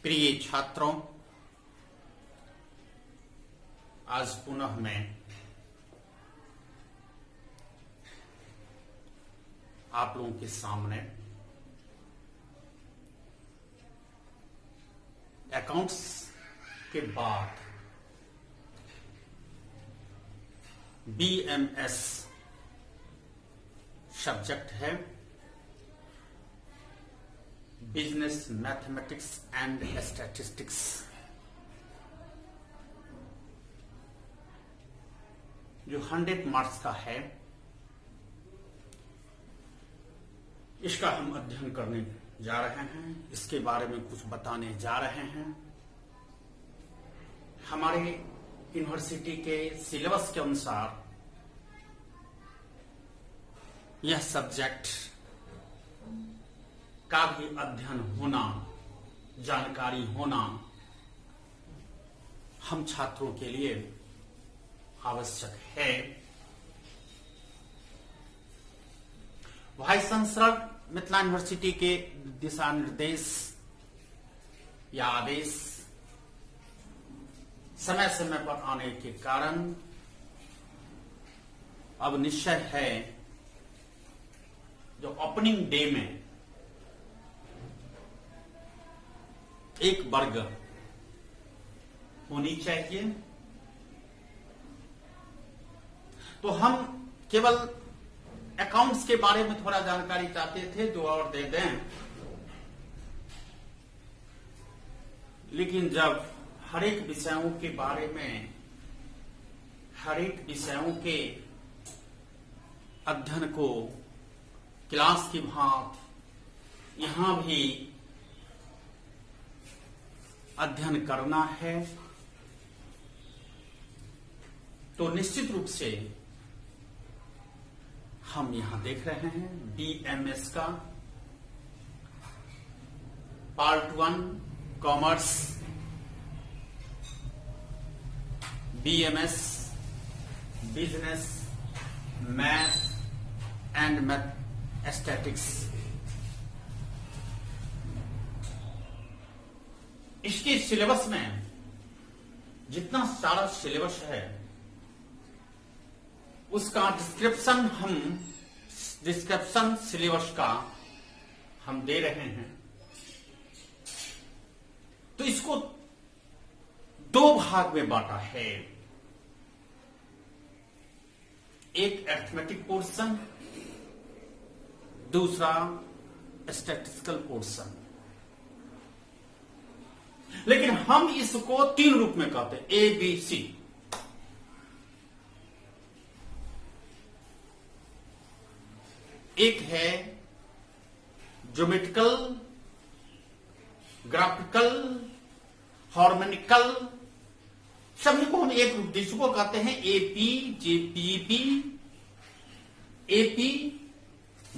प्रिय छात्रों, आज पुनः मैं आप लोगों के सामने अकाउंट्स के बाद बीएमएस सब्जेक्ट है, बिजनेस मैथमेटिक्स एंड स्टैटिस्टिक्स। जो 100 मार्क्स का है, इसका हम अध्ययन करने जा रहे हैं, इसके बारे में कुछ बताने जा रहे हैं। हमारे यूनिवर्सिटी के सिलेबस के अनुसार यह सब्जेक्ट का भी अध्ययन होना, जानकारी होना हम छात्रों के लिए आवश्यक है। वाइस चांसलर मिथिला यूनिवर्सिटी के दिशा निर्देश या आदेश समय समय पर आने के कारण अब निश्चय है जो ओपनिंग डे में एक वर्ग होनी चाहिए। तो हम केवल अकाउंट्स के बारे में थोड़ा जानकारी चाहते थे, जो और दे दें, लेकिन जब हर एक विषयों के बारे में, हर एक विषयों के अध्ययन को क्लास की भांति यहां भी अध्ययन करना है, तो निश्चित रूप से हम यहां देख रहे हैं बीएमएस का part 1 commerce, BMS business math and mathematics. इसके सिलेबस में जितना सारा सिलेबस है उसका डिस्क्रिप्शन सिलेबस का हम दे रहे हैं। तो इसको 2 भाग में बांटा है, एक अरिथमेटिक पोर्शन, दूसरा स्टैटिस्टिकल पोर्शन। लेकिन हम इसको 3 रूप में कहते हैं, ए बी सी। एक है ज्योमेट्रिकल, ग्राफिकल, हार्मोनिकल, सभी को हम एक रूप जिसको कहते हैं AP, JPP, AP,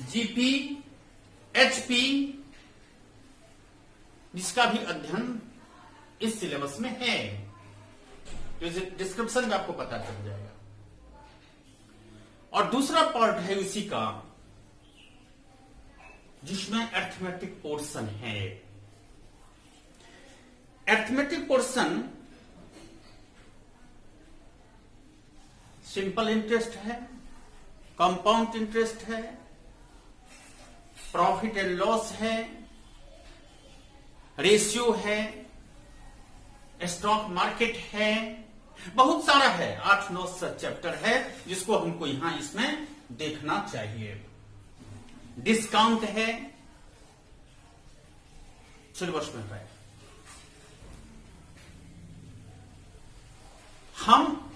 GP, HP, जिसका भी अध्ययन इस सिलेबस में है। तो डिस्क्रिप्शन में आपको पता चल जाएगा। और दूसरा पार्ट है उसी का जिसमें अरिथमेटिक पोर्शन है। अरिथमेटिक पोर्शन सिंपल इंटरेस्ट है, कंपाउंड इंटरेस्ट है, प्रॉफिट एंड लॉस है, रेशियो है, स्टॉक मार्केट है, बहुत सारा है, 8-9 चैप्टर है जिसको हमको यहां इसमें देखना चाहिए। डिस्काउंट है, सिलेबस में है। हम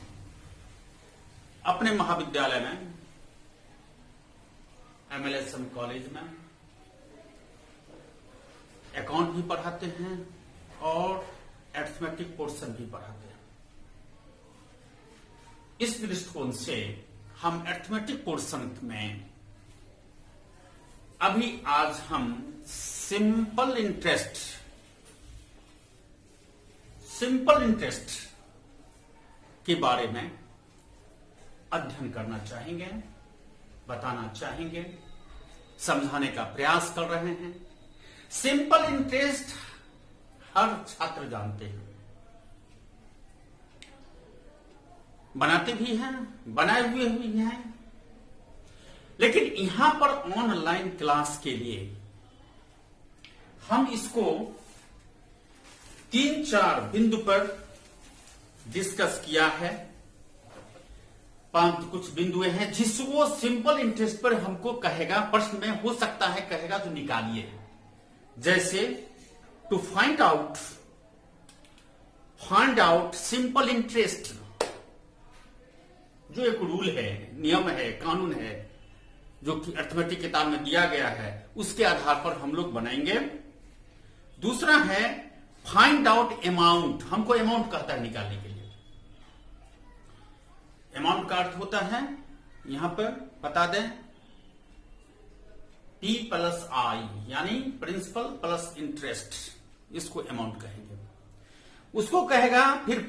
अपने महाविद्यालय में, एमएलएसएम कॉलेज में अकाउंट भी पढ़ाते हैं और अरिथमेटिक पोर्शन भी पढ़ाते हैं। इस दृष्टिकोण से हम अरिथमेटिक पोर्शन में अभी आज हम सिंपल इंटरेस्ट के बारे में अध्ययन करना चाहेंगे, बताना चाहेंगे, समझाने का प्रयास कर रहे हैं। सिंपल इंटरेस्ट हर छात्र जानते हैं, बनाते भी हैं, बनाए हुए भी हैं। लेकिन यहां पर ऑनलाइन क्लास के लिए हम इसको 3-4 बिंदु पर डिस्कस किया है। परंतु कुछ बिंदुएं हैं जिस वो सिंपल इंटरेस्ट पर हमको कहेगा, प्रश्न में हो सकता है कहेगा तो निकालिए। जैसे to find out simple interest, जो एक रूल है, नियम है, कानून है, जो कि अर्थमेटिक किताब में दिया गया है, उसके आधार पर हम लोग बनाएंगे। दूसरा है फाइंड आउट अमाउंट, हमको अमाउंट कहता है निकालने के लिए। अमाउंट का अर्थ होता है, यहां पर बता दें, P प्लस आई, यानी प्रिंसिपल प्लस इंटरेस्ट, इसको अमाउंट कहेंगे। उसको कहेगा फिर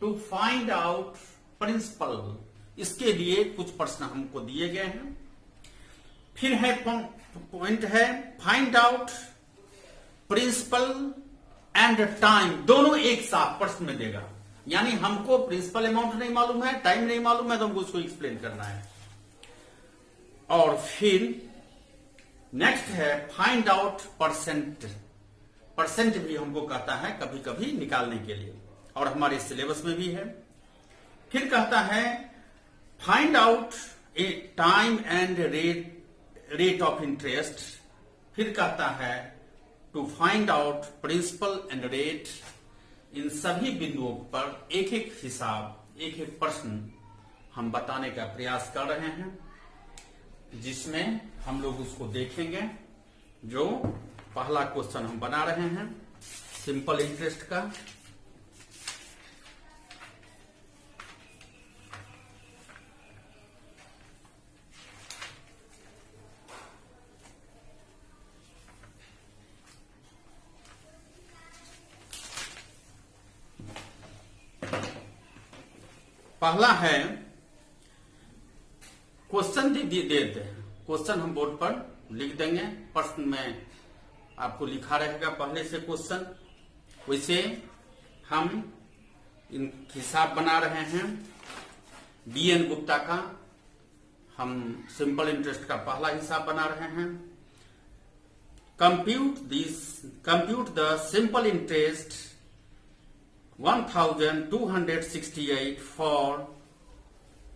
टू फाइंड आउट प्रिंसिपल, इसके लिए कुछ प्रश्न हमको दिए गए हैं। फिर है पॉइंट है find out principal and time, दोनों एक साथ प्रश्न में देगा। यानी हमको प्रिंसिपल अमाउंट नहीं मालूम है, टाइम नहीं मालूम है, तो हमको उसको एक्सप्लेन करना है। और फिर नेक्स्ट है फाइंड आउट परसेंट, परसेंट भी हमको कहता है कभी कभी निकालने के लिए, और हमारे सिलेबस में भी है। फिर कहता है find out a time and rate of interest. फिर कहता है to find out principal and rate. इन सभी बिंदुओं पर एक एक हिसाब, एक एक प्रश्न हम बताने का प्रयास कर रहे हैं, जिसमें हम लोग उसको देखेंगे। जो पहला क्वेश्चन हम बना रहे हैं सिंपल इंटरेस्ट का, पहला है क्वेश्चन देते हैं। क्वेश्चन हम बोर्ड पर लिख देंगे, प्रश्न में आपको लिखा रहेगा पहले से क्वेश्चन। वैसे हम इन हिसाब बना रहे हैं BN गुप्ता का, हम सिंपल इंटरेस्ट का पहला हिसाब बना रहे हैं। Compute the simple interest 1268 for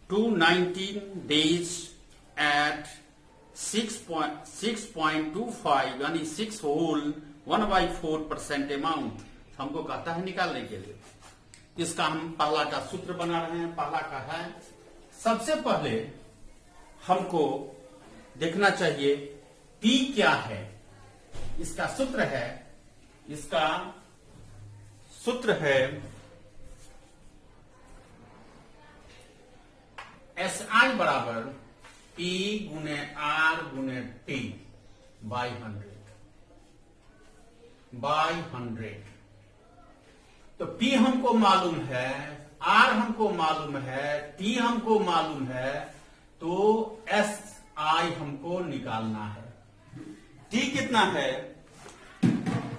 219 days at 6.25 यानी 6 होल 1/4% अमाउंट हमको कहता है निकालने के लिए। इसका हम पहला का सूत्र बना रहे हैं। पहला का है, सबसे पहले हमको देखना चाहिए P क्या है। इसका सूत्र है SI बराबर P गुने R गुने T बाई 100। तो P हमको मालूम है, R हमको मालूम है, T हमको मालूम है, तो SI हमको निकालना है। T कितना है?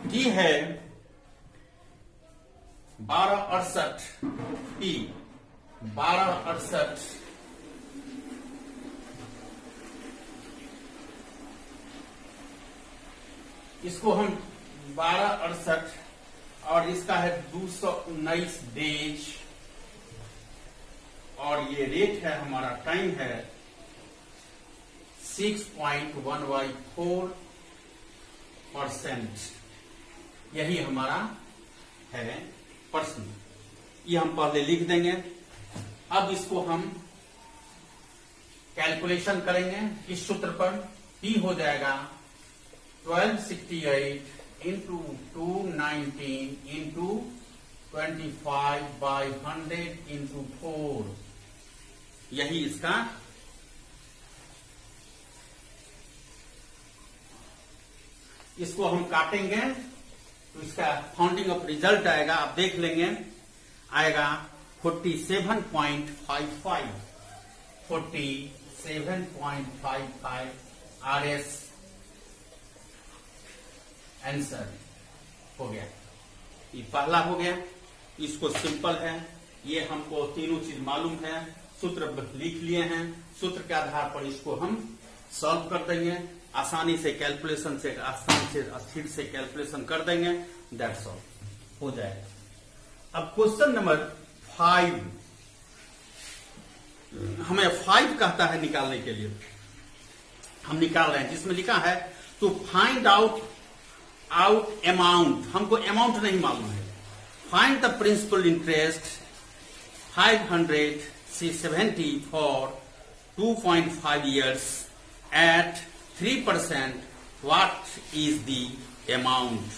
T है 1268 P 1268 इसको हम 1268 और इसका है 219 डेज, और ये रेट है, हमारा टाइम है 6.1/4%। यही हमारा है प्रश्न। ये हम पहले लिख देंगे। अब इसको हम कैलकुलेशन करेंगे इस सूत्र पर। P हो जाएगा 1268 इंटू 219 इंटू 25/100 इंटू 4। यही इसका इसको हम काटेंगे तो इसका फाउंडिंग ऑफ रिजल्ट आएगा, आप देख लेंगे, आएगा 47.55 47.55 RS आंसर। हो गया, ये पहला हो गया। इसको सिंपल है, ये हमको तीनों चीज मालूम है, सूत्र लिख लिए हैं, सूत्र के आधार पर इसको हम सॉल्व कर देंगे, आसानी से कैलकुलेशन से, आसान से स्थिर से कैलकुलेशन कर देंगे, दैट्स ऑल, हो जाएगा। अब क्वेश्चन नंबर 5, हमें 5 कहता है निकालने के लिए, हम निकाल रहे हैं, जिसमें लिखा है टू फाइंड आउट अमाउंट, हमको अमाउंट नहीं मालूम है। Find the principal interest 570 for 2.5 years at 3%, what is the amount?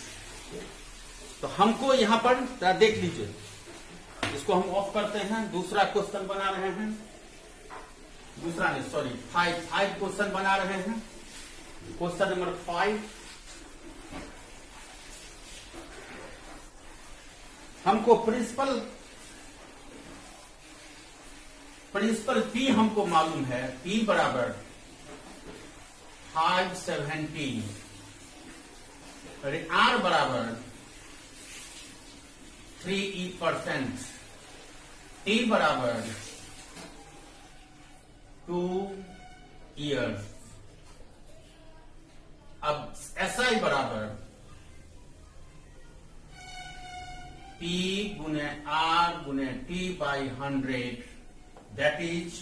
तो हमको यहां पर देख लीजिए, इसको हम ऑफ करते हैं, दूसरा क्वेश्चन बना रहे हैं, दूसरा नहीं सॉरी 5 क्वेश्चन बना रहे हैं। क्वेश्चन नंबर 5, हमको प्रिंसिपल P हमको मालूम है, P बराबर 570, R बराबर 3%, T बराबर 2 years। अब SI बराबर P गुने R गुने T by 100, that is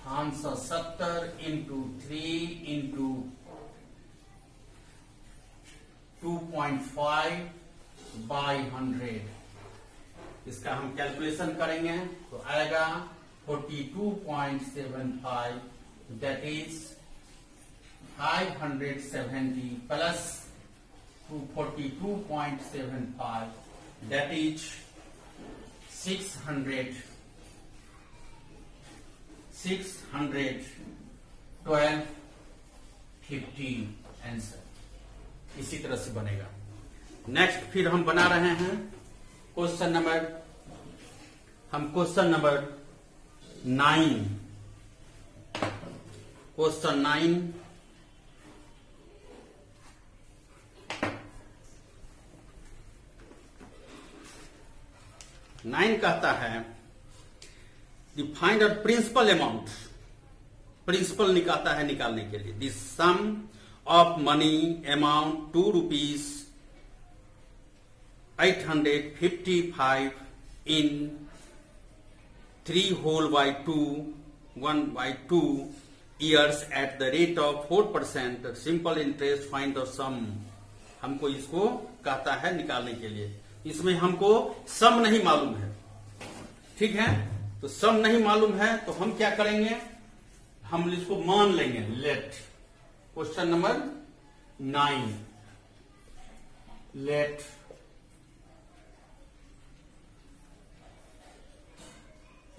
570 into 3 into 2.5 by 100। इसका हम कैलकुलेशन करेंगे तो आएगा 42.75, that is 570 plus 42.75, that is 612 15 answer इसी तरह से बनेगा। नेक्स्ट फिर हम बना रहे हैं क्वेश्चन नंबर 9, क्वेश्चन 9, कहता है find out principal amount, principal निकालता है निकालने के लिए, this sum of money amount 2 rupees 855 in 3/2 years at the rate of 4% simple interest, find the sum। हमको इसको कहता है निकालने के लिए, इसमें हमको सम नहीं मालूम है, ठीक है, तो सम नहीं मालूम है तो हम क्या करेंगे, हम इसको मान लेंगे, let question number 9, let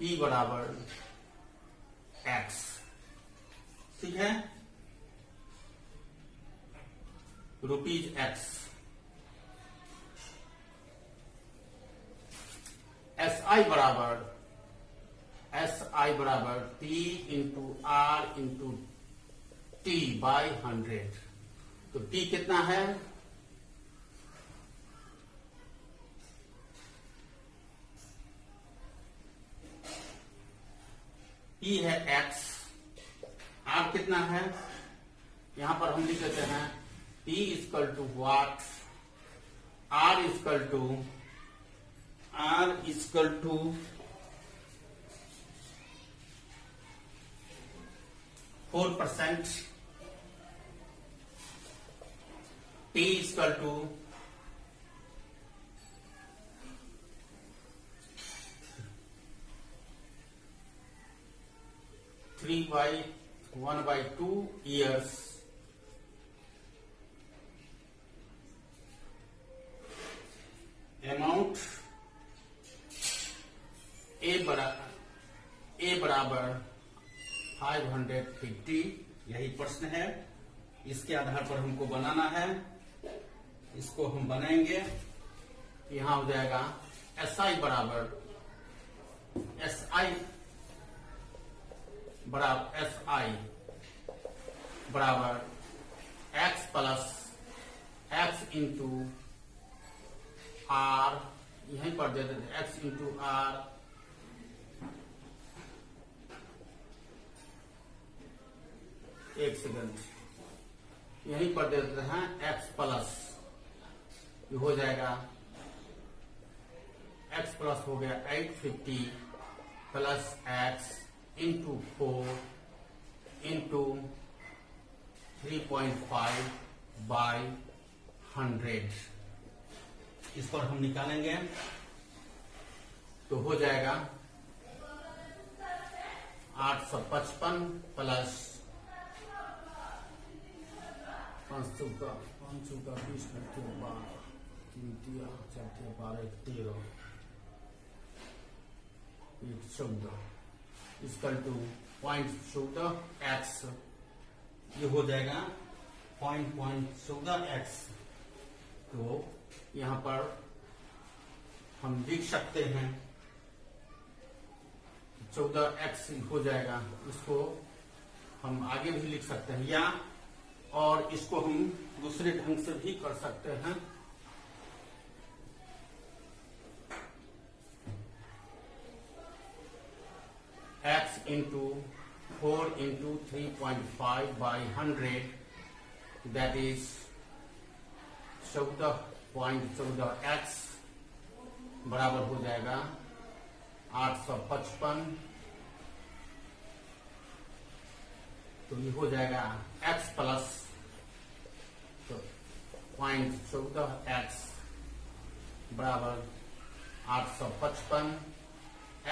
E बराबर x, ठीक है, रुपीज x, SI बराबर P into R into T by 100, तो T कितना है, P है x, R कितना है, यहां पर हम लिख देते हैं P equal to what, R equal to 4%, T equal to 1/2 years, अमाउंट A बराबर 550, यही प्रश्न है, इसके आधार पर हमको बनाना है, इसको हम बनाएंगे, यहां हो जाएगा SI बराबर x plus x into R, यहीं पर दे देते एक्स इंटू आर एक सेकंड, यहीं पर दे देते हैं एक्स प्लस, ये हो जाएगा एक्स प्लस हो गया 850 plus x into 4 into 3.5 by 100, इस पर हम निकालेंगे तो हो जाएगा 855 प्लस 5 का 20 करके 12 3 4 12 13 14 इक्वल टू 0.14 एक्स, ये हो जाएगा 0.14 एक्स। तो यहां पर हम लिख सकते हैं 14 एक्स हो जाएगा, इसको हम आगे भी लिख सकते हैं या और इसको हम दूसरे ढंग से भी कर सकते हैं। X into 4 into 3.5 by 100 that is 14.14 x बराबर हो जाएगा 855, तो ये हो जाएगा एक्स प्लस 0.14 एक्स बराबर 855,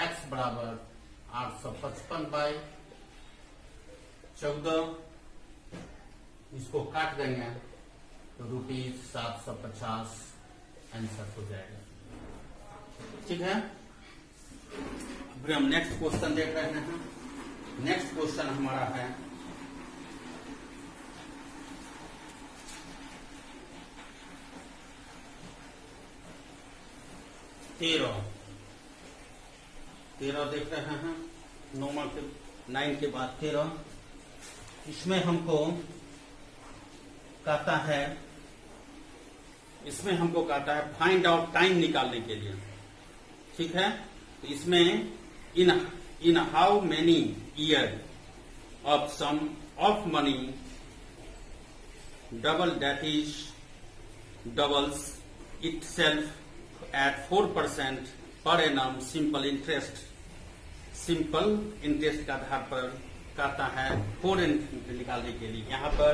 एक्स बराबर 855 बाई 14, इसको काट देंगे तो ₹750 आंसर हो जाएगा। ठीक है, फिर हम नेक्स्ट क्वेश्चन देख रहे हैं। नेक्स्ट क्वेश्चन हमारा है 13 देख रहे हैं, 9 के बाद 13। इसमें हमको कहता है, फाइंड आउट टाइम निकालने के लिए। ठीक है, तो इसमें in how many year of sum of money doubles itself at 4% per annum simple interest के आधार पर कहता है 4% निकालने के लिए। यहां पर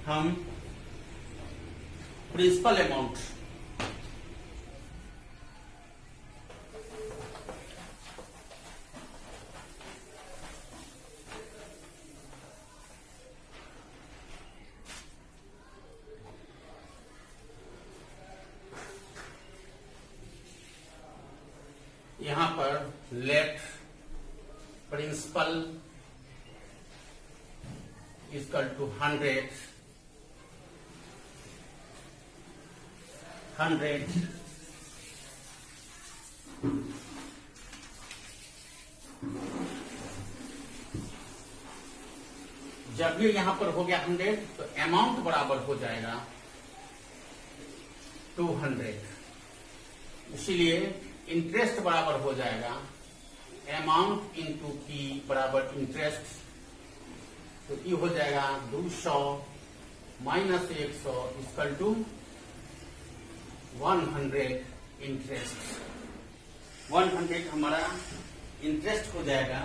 हम प्रिंसिपल अमाउंट यहां पर लेट प्रिंसिपल इक्वल टू 100 जब ये यहां पर हो गया 100 तो अमाउंट बराबर हो जाएगा 200, इसीलिए इंटरेस्ट बराबर हो जाएगा अमाउंट इंटू पी बराबर इंटरेस्ट, तो ये हो जाएगा 200 माइनस 100 इक्वल टू 100 इंटरेस्ट। 100 हमारा इंटरेस्ट हो जाएगा।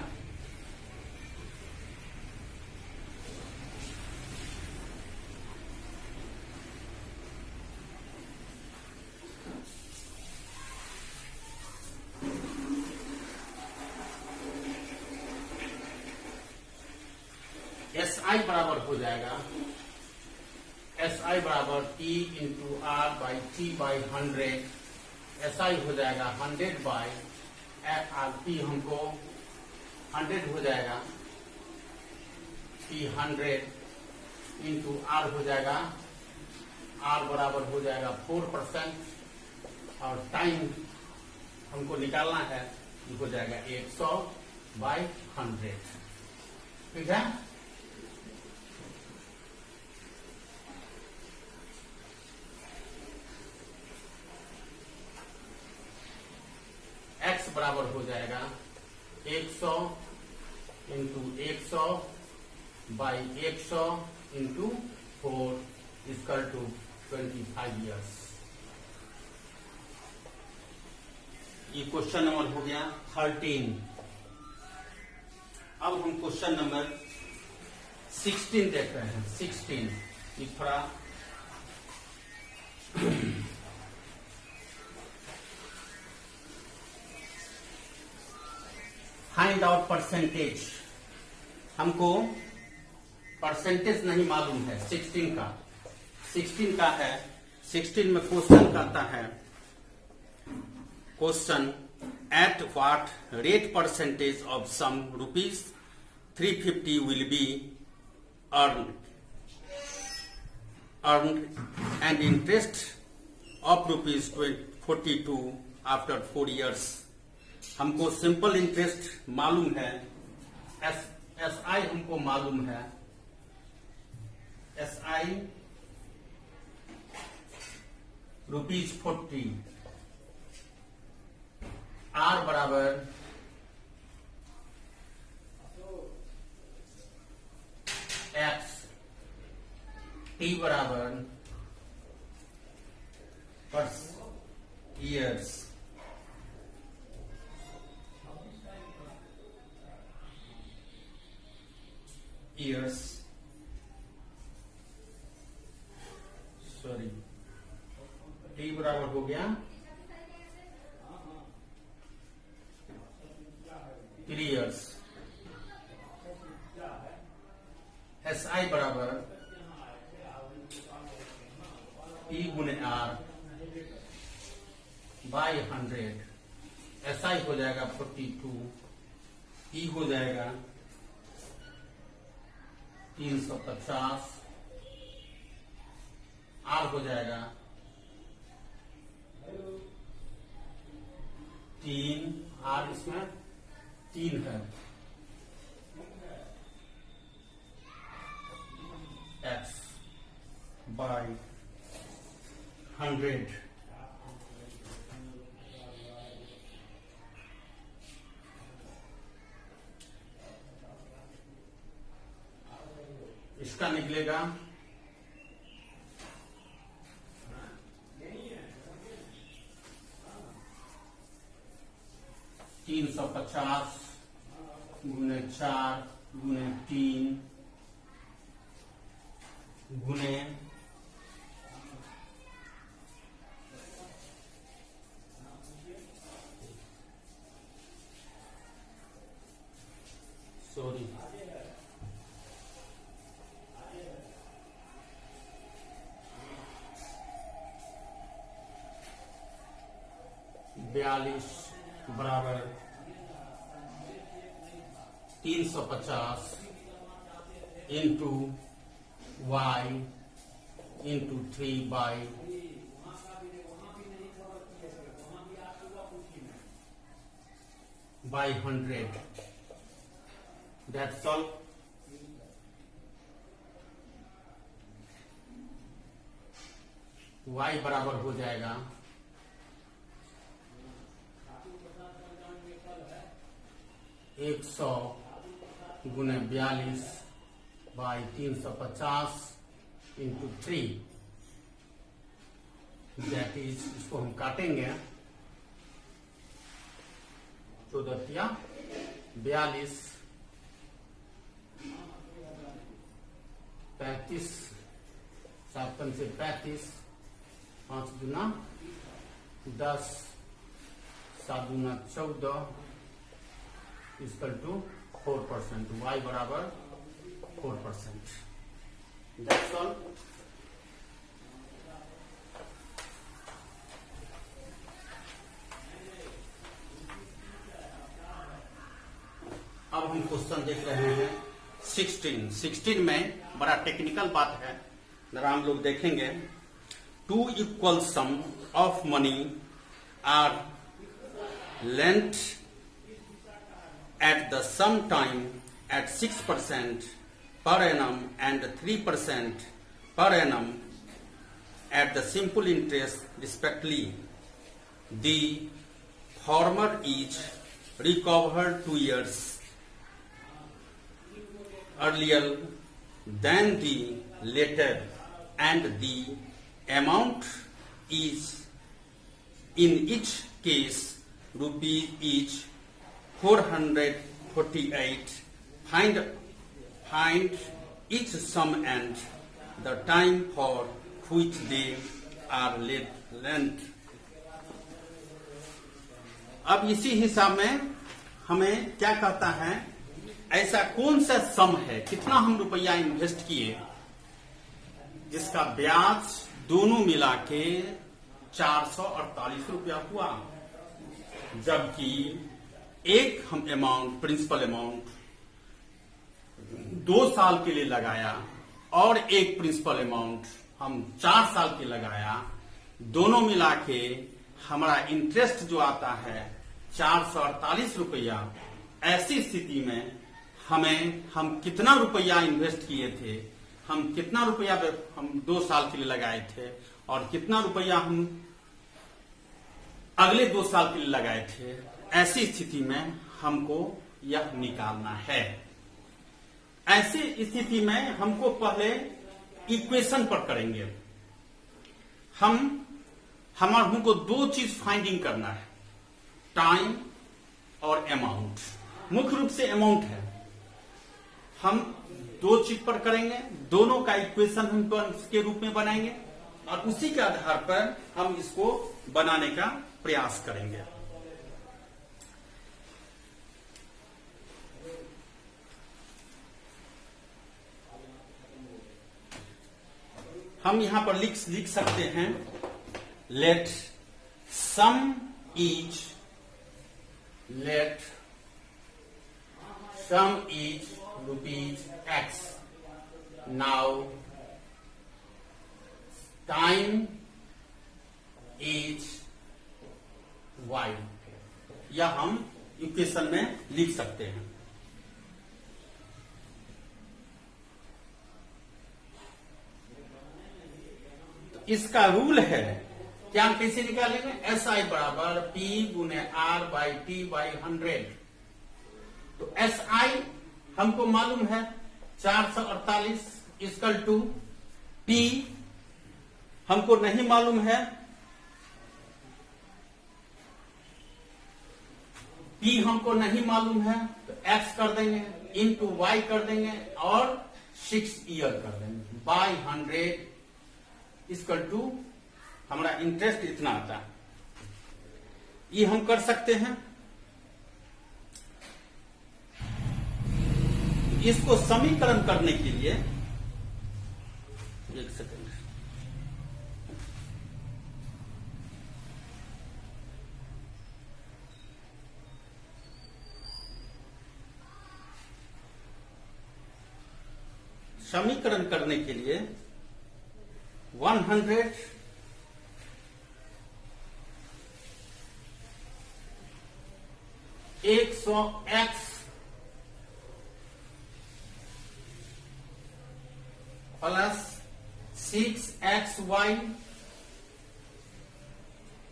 SI बराबर हो जाएगा, SI बराबर T into R by T by 100, SI हो जाएगा 100 बाई T, हमको 100 हो जाएगा T 100 इंटू R हो जाएगा, R बराबर हो जाएगा 4% और टाइम हमको निकालना है, ये हो जाएगा 100 बाई 100। ठीक है, बराबर हो जाएगा 100 into 100 by 100 into 4 equal to 25 years. ये क्वेश्चन नंबर हो गया 13। अब हम क्वेश्चन नंबर 16 देख रहे हैं। 16 ये थोड़ा फाइंड आउट परसेंटेज। हमको परसेंटेज नहीं मालूम है 16 का। 16 का है, 16 में क्वेश्चन करता है, question at what rate percentage of sum rupees 350 will be earn and interest of rupees 42 after 4 years. हमको सिंपल इंटरेस्ट मालूम है, एस आई हमको मालूम है, एस आई रुपीज 40, आर बराबर एक्स, टी बराबर पर ईयर्स, सॉरी टी बराबर हो गया 3 ईयर्स, एस आई बराबर ई गुने आर बाई 100, एस आई हो जाएगा 42, ई हो जाएगा 350, आर हो जाएगा 3, आर इसमें 3 है, एक्स बाई 100, इसका निकलेगा 350 गुने 4 गुने 3 गुने सॉरी 42 बराबर 350 into y into 3 by 100, that's all. Y बराबर हो जाएगा 100 गुने 42 बाई 350 इंटू 3, दैट इज, इसको हम काटेंगे 14 42 35 7 से 35 5 दूना 10 7 दूना 14 इक्वल टू 4%, y बराबर 4%, दैट्स ऑल। अब हम क्वेश्चन देख रहे हैं 16 में बड़ा टेक्निकल बात है, जरा हम लोग देखेंगे। 2 equal sum of money are lent at the sum time at 6% per annum and 3% per annum at the simple interest respectively. The former is recovered 2 years earlier than the latter, and the amount is in each case rupees each 448. Find each sum and the time for which they are lent. अब इसी हिसाब में हमें क्या कहता है, ऐसा कौन सा सम है, कितना हम रुपया इन्वेस्ट किए जिसका ब्याज दोनों मिला के 448 रुपया हुआ, जबकि एक हम अमाउंट प्रिंसिपल अमाउंट 2 साल के लिए लगाया और एक प्रिंसिपल अमाउंट हम 4 साल के लगाया, दोनों मिला के हमारा इंटरेस्ट जो आता है 448 रुपया। ऐसी स्थिति में हम कितना रुपया इन्वेस्ट किए थे, हम कितना रुपया हम 2 साल के लिए लगाए थे और कितना रुपया हम अगले 2 साल के लिए लगाए थे, ऐसी स्थिति में हमको यह निकालना है। ऐसी स्थिति में हमको पहले इक्वेशन पर करेंगे। हमको 2 चीज फाइंडिंग करना है, टाइम और अमाउंट। मुख्य रूप से अमाउंट है, हम 2 चीज पर करेंगे, दोनों का इक्वेशन हम के रूप में बनाएंगे और उसी के आधार पर हम इसको बनाने का प्रयास करेंगे। हम यहां पर लिख सकते हैं, let sum is rupees X. Now time is Y. यह हम इक्वेशन में लिख सकते हैं। इसका रूल है कि हम कैसे निकालेंगे, SI बराबर P गुने R बाई T बाई 100। तो SI हमको मालूम है 448 इक्वल टू P हमको नहीं मालूम है, P हमको नहीं मालूम है, तो X कर देंगे इंटू Y कर देंगे और 6 ईयर कर देंगे बाई 100 इक्वल टू हमारा इंटरेस्ट इतना आता है। ये हम कर सकते हैं। इसको समीकरण करने के लिए एक सेकंड, समीकरण करने के लिए 100 100x plus 6xy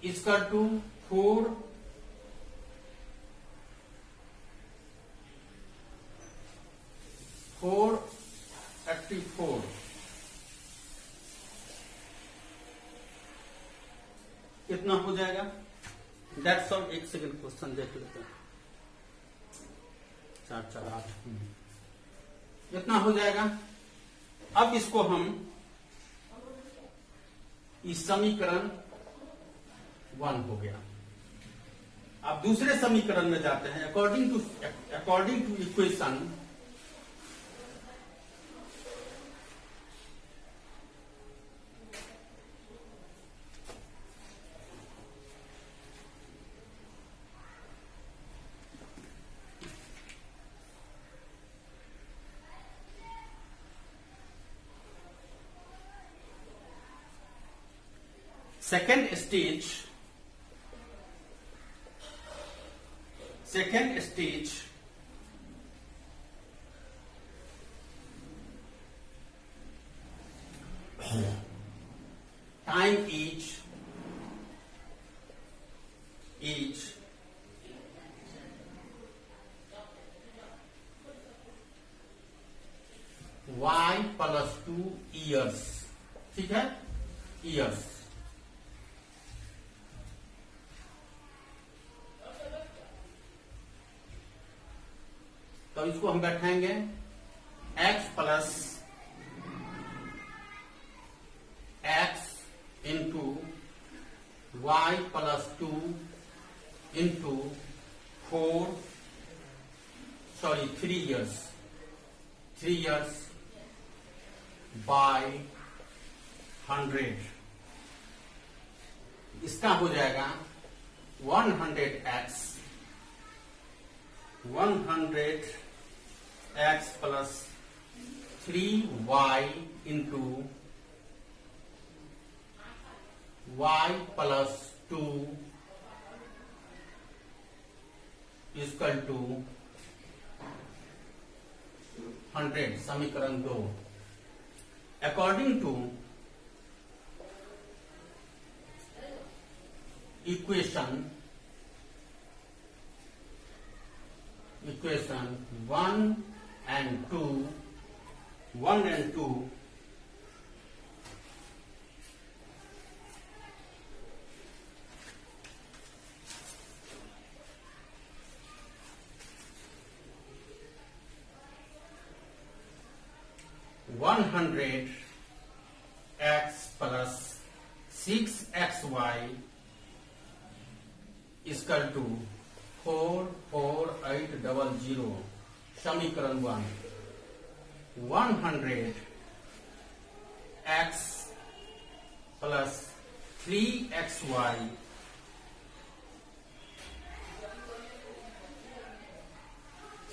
equal to 484। कितना हो जाएगा? That's all. एक सेकंड क्वेश्चन देख लेते हैं। 4 4 8 इतना हो जाएगा। अब इसको हम इस समीकरण 1 हो गया। अब दूसरे समीकरण में जाते हैं। According to equation second stage time is ठीक है, ईयर्स। तो इसको हम बैठाएंगे x plus x into y plus 2 into 3 years by 100। इसका हो जाएगा 100x plus 3y into y plus 2 equal to 100, समीकरण 2। According to equation 1 and 2, 100x plus 6xy equal to 44800, समीकरण 1। 100x plus 3xy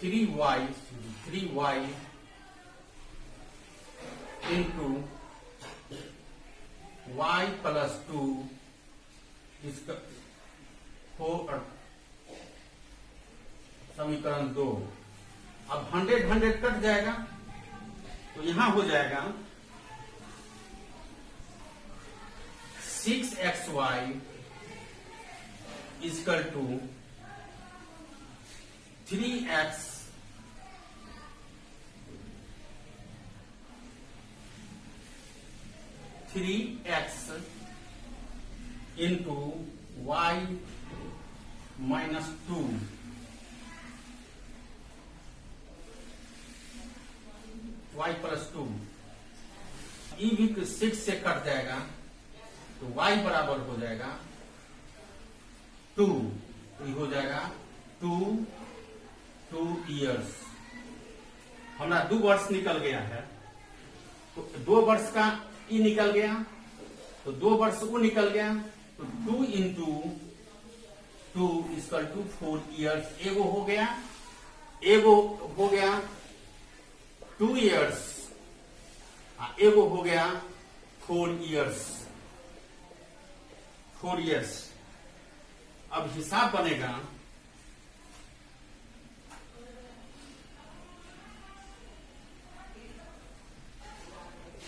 three y into y plus 2 इसका 4, समीकरण 2। अब 100 cut जाएगा तो यहां हो जाएगा 6xy equal to 3x into y minus 2 y plus 2। ई भी 6 से कट जाएगा तो y बराबर हो जाएगा 2, ये हो जाएगा 2 years। हमारा 2 वर्ष निकल गया है, तो 2 वर्ष का ई निकल गया, तो 2 वर्ष वो निकल गया, तो 2 इंटू 2 इक्वल टू 4 years। एगो हो गया 2 years, एगो हो गया 4 years। अब हिसाब बनेगा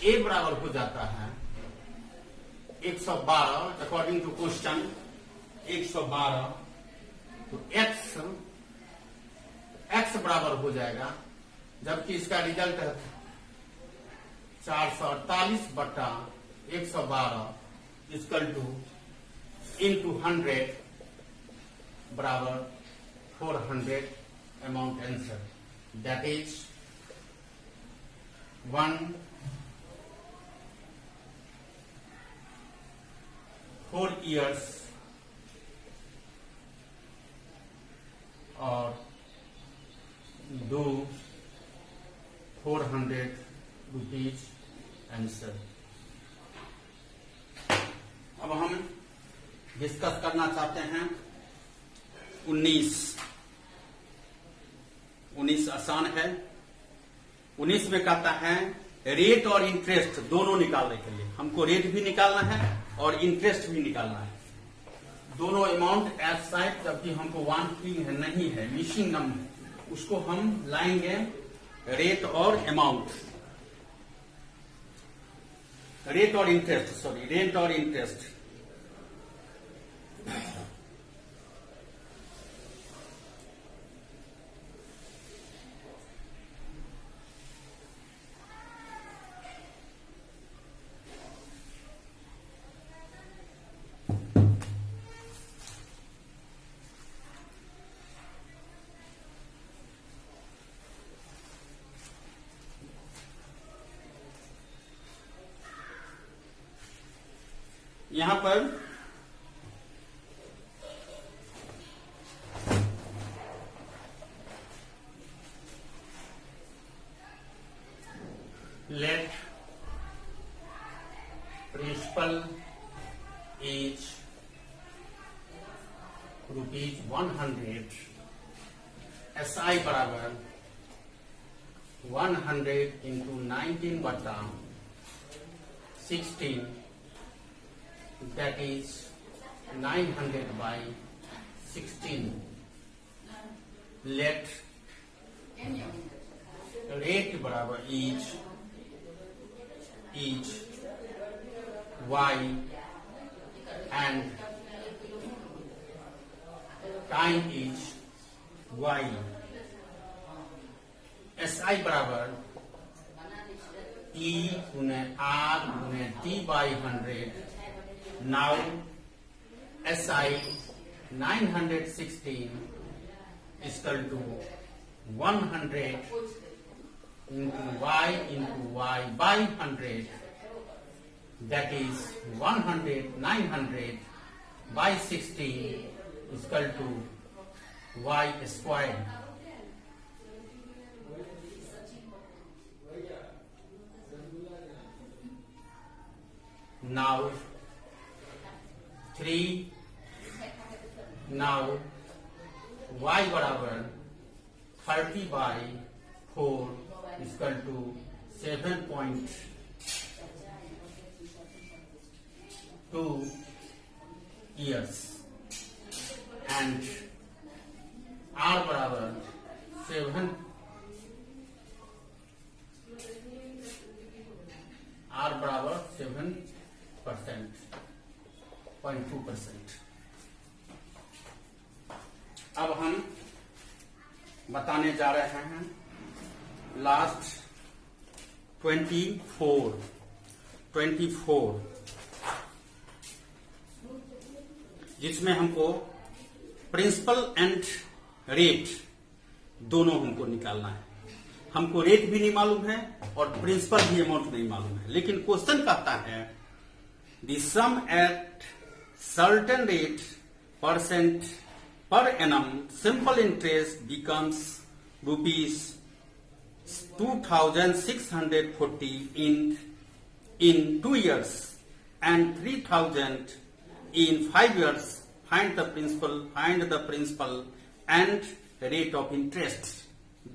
ए बराबर हो जाता है 112, अकॉर्डिंग टू क्वेश्चन 112। तो x बराबर हो जाएगा, जबकि इसका रिजल्ट है 448/112 इक्वल टू इंटू 100 बराबर 400। Amount answer that is 4 years और 400 रुपीज आंसर। अब हम डिस्कस करना चाहते हैं 19 आसान है। 19 में कहता है रेट और इंटरेस्ट दोनों निकालने के लिए हमको रेट भी निकालना है और इंटरेस्ट भी निकालना है। दोनों अमाउंट एज साइड, जबकि हमको नहीं है, मिसिंग नंबर, उसको हम लाएंगे रेट और अमाउंट, रेट और इंटरेस्ट। यहां पर लेट प्रिंसिपल इज ₹100, SI बराबर 100 into 19/16, that is 900 by 16. Let rate बराबर is y and time is y. SI बराबर E गुने R गुने T by 100. Now SI 916 is equal to 100 into y by 100, that is 100, 900 by 16 is equal to y squared. Now 3, now y बराबर 30 by 4 is equal to 7.2 years, and R बराबर 7.2%. अब हम बताने जा रहे हैं लास्ट 24, जिसमें हमको प्रिंसिपल एंड रेट दोनों हमको निकालना है। हमको रेट भी नहीं मालूम है और प्रिंसिपल भी अमाउंट नहीं मालूम है, लेकिन क्वेश्चन कहता है the sum at certain rate % per annum simple interest becomes ₹2,640 in 2 years and 3,000 in 5 years. Find the principal and rate of interest.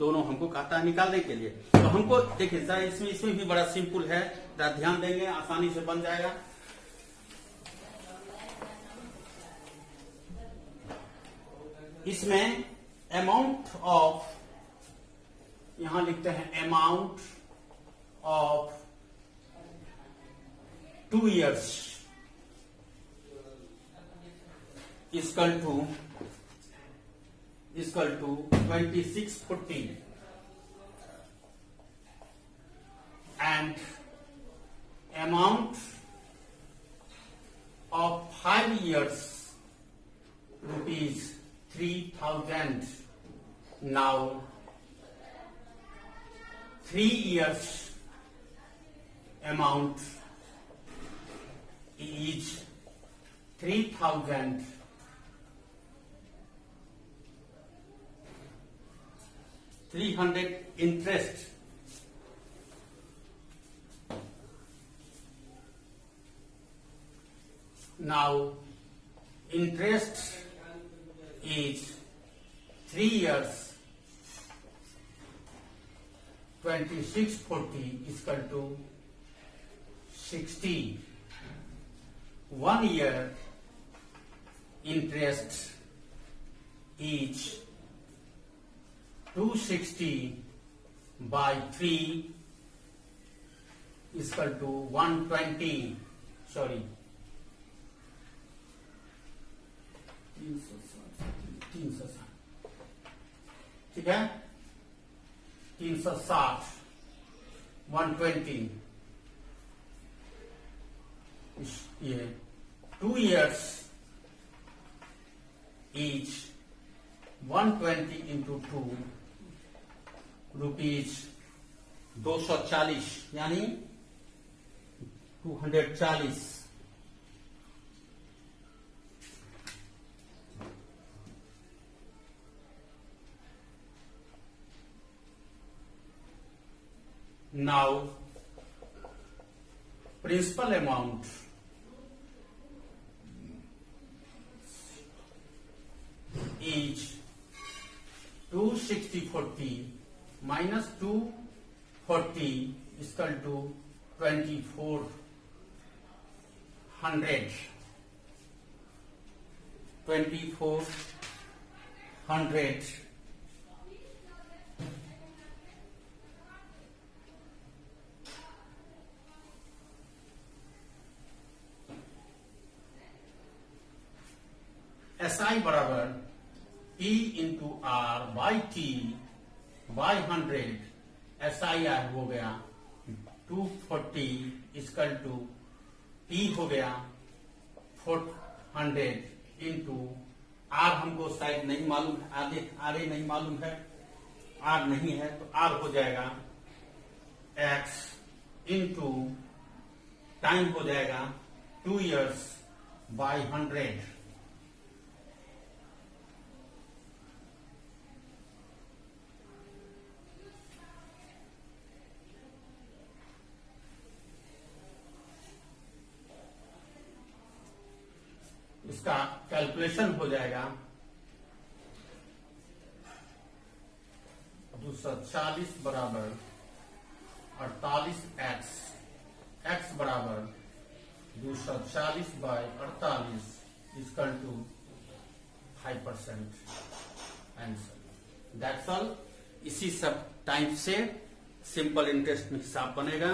दोनों हमको कहता है निकालने के लिए। तो हमको देखिए सर, इसमें भी बड़ा सिंपल है, ध्यान देंगे आसानी से बन जाएगा। इसमें अमाउंट ऑफ, यहां लिखते हैं amount of 2 years equal to 2640 and amount of 5 years ₹3,000. Now 3 years amount is 3,000 300 interest. Now interest is 3 years 2640 is equal to 60. 1 year interest is 260 by 3 is equal to 120. Sorry, 360, ठीक है, 360 120, ये 2 years each 120 into 2 ₹240, यानी 240 now principal amount is 260/40 minus 240 is equal to 2400. 2400 SI बराबर P into R by T by 100 SIR हो गया 240 equal to P हो गया 400 into R हमको शायद नहीं मालूम है, आधे नहीं मालूम है, R नहीं है तो R हो जाएगा X इंटू टाइम हो जाएगा 2 years बाई 100। इसका कैलकुलेशन हो जाएगा 240 बराबर 48x, x बराबर 240 by 48 equal to 5% answer. That's all. इसी सब टाइप से सिंपल इंटरेस्ट में हिसाब बनेगा।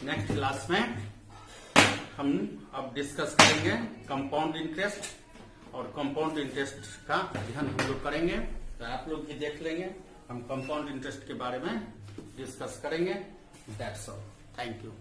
नेक्स्ट क्लास में हम अब डिस्कस करेंगे कंपाउंड इंटरेस्ट, और कंपाउंड इंटरेस्ट का अध्ययन हम लोग करेंगे, तो आप लोग भी देख लेंगे। हम कंपाउंड इंटरेस्ट के बारे में डिस्कस करेंगे। That's all. Thank you.